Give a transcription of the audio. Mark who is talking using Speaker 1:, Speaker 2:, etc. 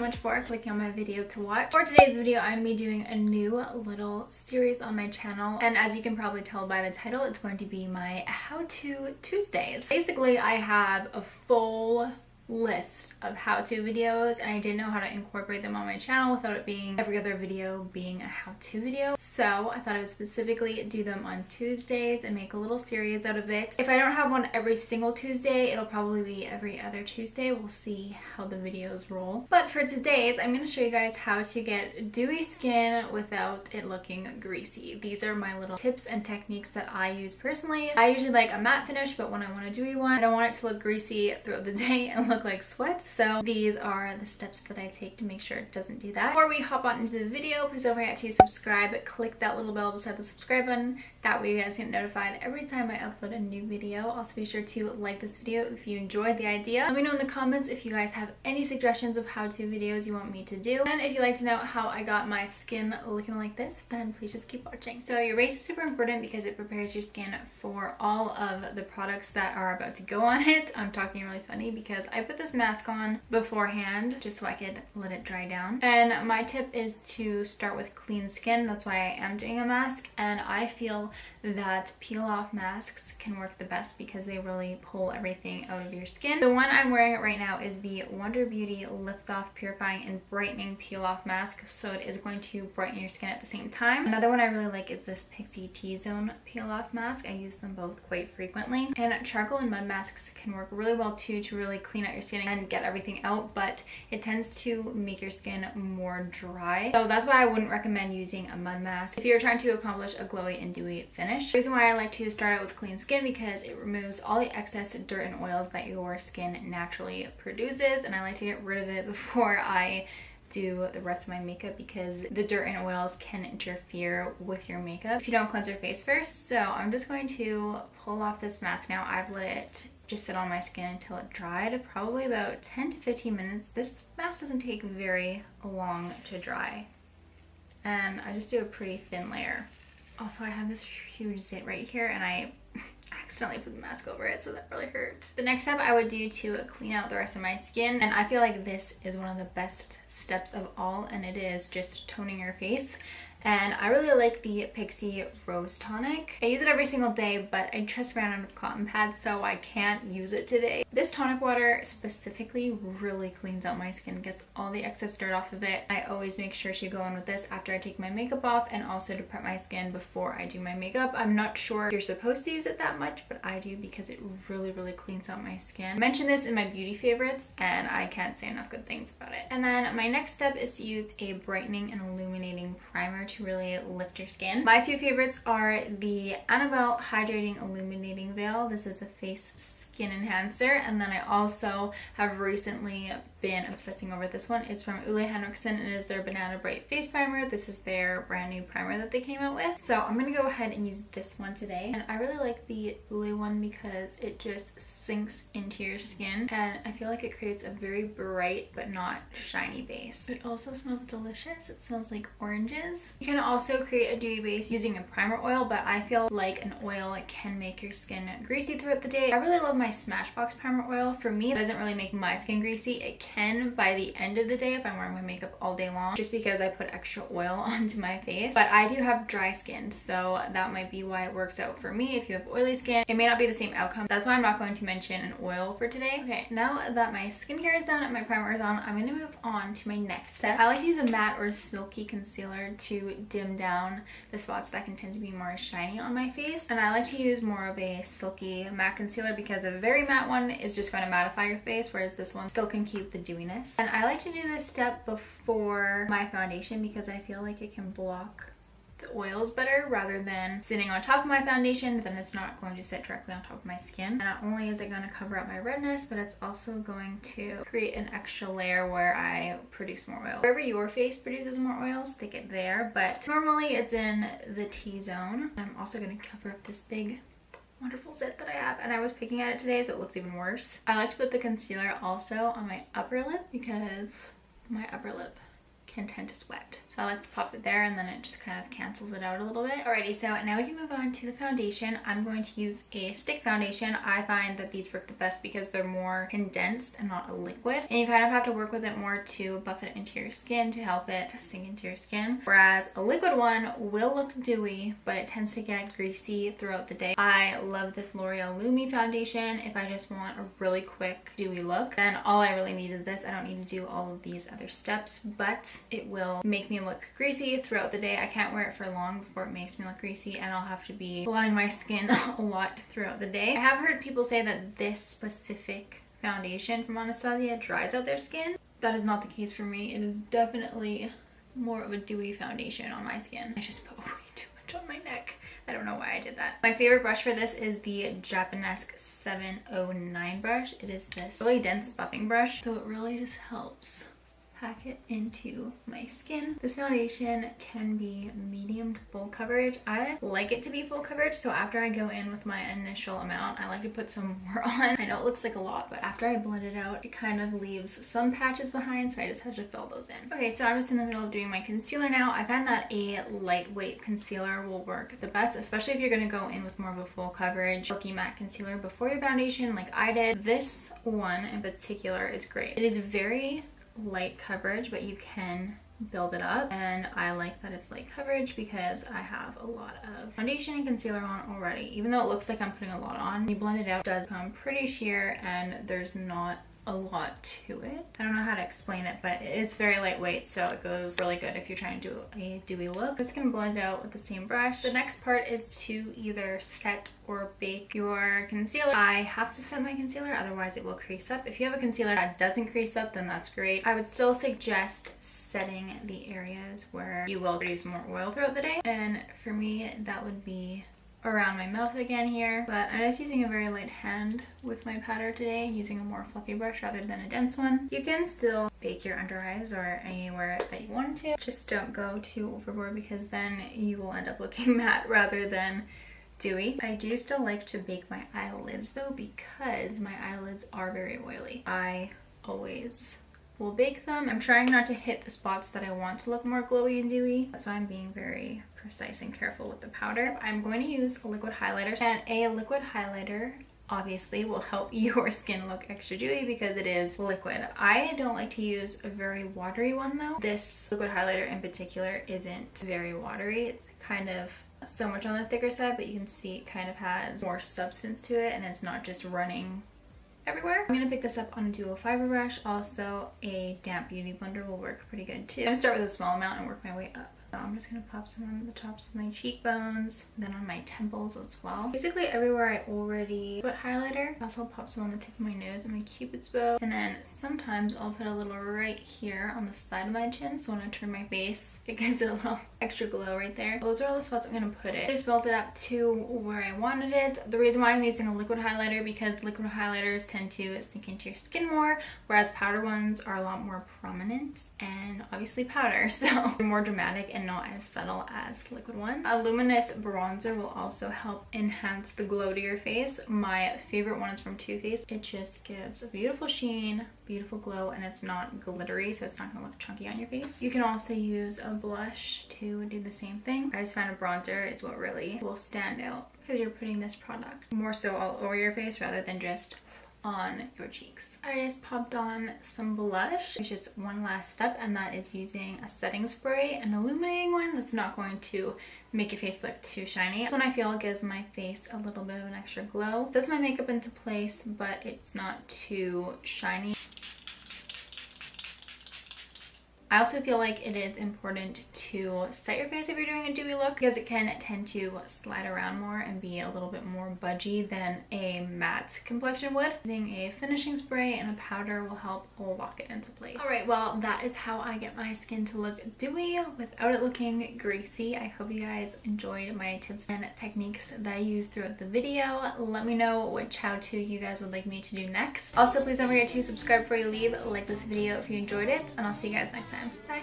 Speaker 1: much for clicking on my video to watch. For today's video, I'm going to be doing a new little series on my channel. And as you can probably tell by the title, it's going to be my How-To Tuesdays. Basically, I have a full list of how-to videos and I didn't know how to incorporate them on my channel without it being every other video being a how-to video. So I thought I would specifically do them on Tuesdays and make a little series out of it. If I don't have one every single Tuesday, it'll probably be every other Tuesday. We'll see how the videos roll. But for today's, I'm going to show you guys how to get dewy skin without it looking greasy. These are my little tips and techniques that I use personally. I usually like a matte finish, but when I want a dewy one, I don't want it to look greasy throughout the day and look like sweat. So these are the steps that I take to make sure it doesn't do that. Before we hop on into the video, please don't forget to subscribe. Click that little bell beside the subscribe button. That way you guys get notified every time I upload a new video. Also be sure to like this video if you enjoyed the idea. Let me know in the comments if you guys have any suggestions of how-to videos you want me to do. And if you'd like to know how I got my skin looking like this, then please just keep watching. So your base is super important because it prepares your skin for all of the products that are about to go on it. I'm talking really funny because I put this mask on beforehand just so I could let it dry down. And my tip is to start with clean skin. That's why I am doing a mask, and I feel that peel off masks can work the best because they really pull everything out of your skin. The one I'm wearing right now is the Wonder Beauty Lift Off Purifying and Brightening Peel Off Mask, so it is going to brighten your skin at the same time. Another one I really like is this Pixi T-Zone Peel Off Mask. I use them both quite frequently. And charcoal and mud masks can work really well too to really clean out your skin and get everything out, but it tends to make your skin more dry. So that's why I wouldn't recommend using a mud mask if you're trying to accomplish a glowy and dewy finish. The reason why I like to start out with clean skin because it removes all the excess dirt and oils that your skin naturally produces, and I like to get rid of it before I do the rest of my makeup because the dirt and oils can interfere with your makeup if you don't cleanse your face first. So I'm just going to pull off this mask now. I've let it just sit on my skin until it dried, probably about 10 to 15 minutes. This mask doesn't take very long to dry, and I just do a pretty thin layer. Also, I have this huge zit right here and I accidentally put the mask over it, so that really hurt. The next step I would do to clean out the rest of my skin, and I feel like this is one of the best steps of all, and it is just toning your face. And I really like the Pixi Rose Tonic. I use it every single day, but I just ran out of cotton pads, so I can't use it today. This tonic water specifically really cleans out my skin, gets all the excess dirt off of it. I always make sure to go on with this after I take my makeup off and also to prep my skin before I do my makeup. I'm not sure if you're supposed to use it that much, but I do because it really cleans out my skin. I mentioned this in my beauty favorites and I can't say enough good things about it. And then my next step is to use a brightening and illuminating primer to really lift your skin. My two favorites are the Annabelle Hydrating Illuminating Veil. This is a face skin enhancer, and then I also have recently been obsessing over this one. It's from Henriksen and it is their Banana Bright Face Primer. This is their brand new primer that they came out with. So I'm gonna go ahead and use this one today. And I really like the Dewy one because it just sinks into your skin and I feel like it creates a very bright but not shiny base. It also smells delicious. It smells like oranges. You can also create a dewy base using a primer oil, but I feel like an oil can make your skin greasy throughout the day. I really love my Smashbox primer oil. For me, it doesn't really make my skin greasy. It can by the end of the day if I'm wearing my makeup all day long, just because I put extra oil onto my face. But I do have dry skin, so that might be why it works out for me. If you have oily skin, it may not be the same outcome. That's why I'm not going to mention an oil for today. Okay, now that my skincare is done and my primer is on, I'm going to move on to my next step. I like to use a matte or silky concealer to dim down the spots that can tend to be more shiny on my face, and I like to use more of a silky matte concealer because a very matte one is just going to mattify your face, whereas this one still can keep the dewiness. And I like to do this step before my foundation because I feel like it can block the oils better rather than sitting on top of my foundation. Then it's not going to sit directly on top of my skin. And not only is it going to cover up my redness, but it's also going to create an extra layer where I produce more oil. Wherever your face produces more oil, stick it there, but normally it's in the T-zone. I'm also going to cover up this big wonderful zit that I have, and I was picking at it today so it looks even worse. I like to put the concealer also on my upper lip because my upper lip can tend to sweat. So I like to pop it there and then it just kind of cancels it out a little bit. Alrighty, so now we can move on to the foundation. I'm going to use a stick foundation. I find that these work the best because they're more condensed and not a liquid. And you kind of have to work with it more to buff it into your skin to help it sink into your skin. Whereas a liquid one will look dewy, but it tends to get greasy throughout the day. I love this L'Oreal Lumi foundation. If I just want a really quick dewy look, then all I really need is this. I don't need to do all of these other steps, but it will make me look greasy throughout the day. I can't wear it for long before it makes me look greasy, and I'll have to be blotting my skin a lot throughout the day. I have heard people say that this specific foundation from Anastasia dries out their skin. That is not the case for me. It is definitely more of a dewy foundation on my skin. I just put way too much on my neck. I don't know why I did that. My favorite brush for this is the Japanesque 709 brush. It is this really dense buffing brush, so it really just helps pack it into my skin. This foundation can be medium to full coverage. I like it to be full coverage, so after I go in with my initial amount, I like to put some more on. I know it looks like a lot, but after I blend it out, it kind of leaves some patches behind, so I just have to fill those in. Okay, so I'm just in the middle of doing my concealer now. I find that a lightweight concealer will work the best, especially if you're going to go in with more of a full coverage silky matte concealer before your foundation like I did. This one in particular is great. It is very light coverage, but you can build it up, and I like that it's light coverage because I have a lot of foundation and concealer on already. Even though it looks like I'm putting a lot on, when you blend it out, it does come pretty sheer and there's not a lot to it. I don't know how to explain it, but it's very lightweight, so it goes really good if you're trying to do a dewy look. I'm just gonna blend it out with the same brush. The next part is to either set or bake your concealer. I have to set my concealer, otherwise it will crease up. If you have a concealer that doesn't crease up, then that's great. I would still suggest setting the areas where you will produce more oil throughout the day, and for me that would be around my mouth again here, but I'm just using a very light hand with my powder today, using a more fluffy brush rather than a dense one. You can still bake your under eyes or anywhere that you want to, just don't go too overboard because then you will end up looking matte rather than dewy. I do still like to bake my eyelids though, because my eyelids are very oily. I always will bake them. I'm trying not to hit the spots that I want to look more glowy and dewy. That's why I'm being very precise and careful with the powder. I'm going to use a liquid highlighter, and a liquid highlighter obviously will help your skin look extra dewy because it is liquid. I don't like to use a very watery one though. This liquid highlighter in particular isn't very watery. It's kind of so much on the thicker side, but you can see it kind of has more substance to it and it's not just running everywhere. I'm gonna pick this up on a dual fiber brush. Also, a damp beauty blender will work pretty good too. I'm gonna start with a small amount and work my way up. So I'm just gonna pop some on the tops of my cheekbones, then on my temples as well. Basically everywhere I already put highlighter. I also pop some on the tip of my nose and my cupid's bow. And then sometimes I'll put a little right here on the side of my chin, so when I turn my face, it gives it a little extra glow right there. Those are all the spots I'm gonna put it. I just built it up to where I wanted it. The reason why I'm using a liquid highlighter, because liquid highlighters tend to sink into your skin more, whereas powder ones are a lot more prominent and obviously powder, so they're more dramatic and not as subtle as liquid ones. A luminous bronzer will also help enhance the glow to your face. My favorite one is from Too Faced. It just gives a beautiful sheen, beautiful glow, and it's not glittery, so it's not gonna look chunky on your face. You can also use a blush to do the same thing. I just found a bronzer is what really will stand out because you're putting this product more so all over your face rather than just on your cheeks. I just popped on some blush. It's just one last step, and that is using a setting spray, an illuminating one that's not going to make your face look too shiny. This one I feel gives my face a little bit of an extra glow. It sets my makeup into place, but it's not too shiny. I also feel like it is important to set your face if you're doing a dewy look, because it can tend to slide around more and be a little bit more budgy than a matte complexion would. Using a finishing spray and a powder will help lock it into place. Alright, well that is how I get my skin to look dewy without it looking greasy. I hope you guys enjoyed my tips and techniques that I used throughout the video. Let me know which how-to you guys would like me to do next. Also, please don't forget to subscribe before you leave, like this video if you enjoyed it, and I'll see you guys next time. Bye!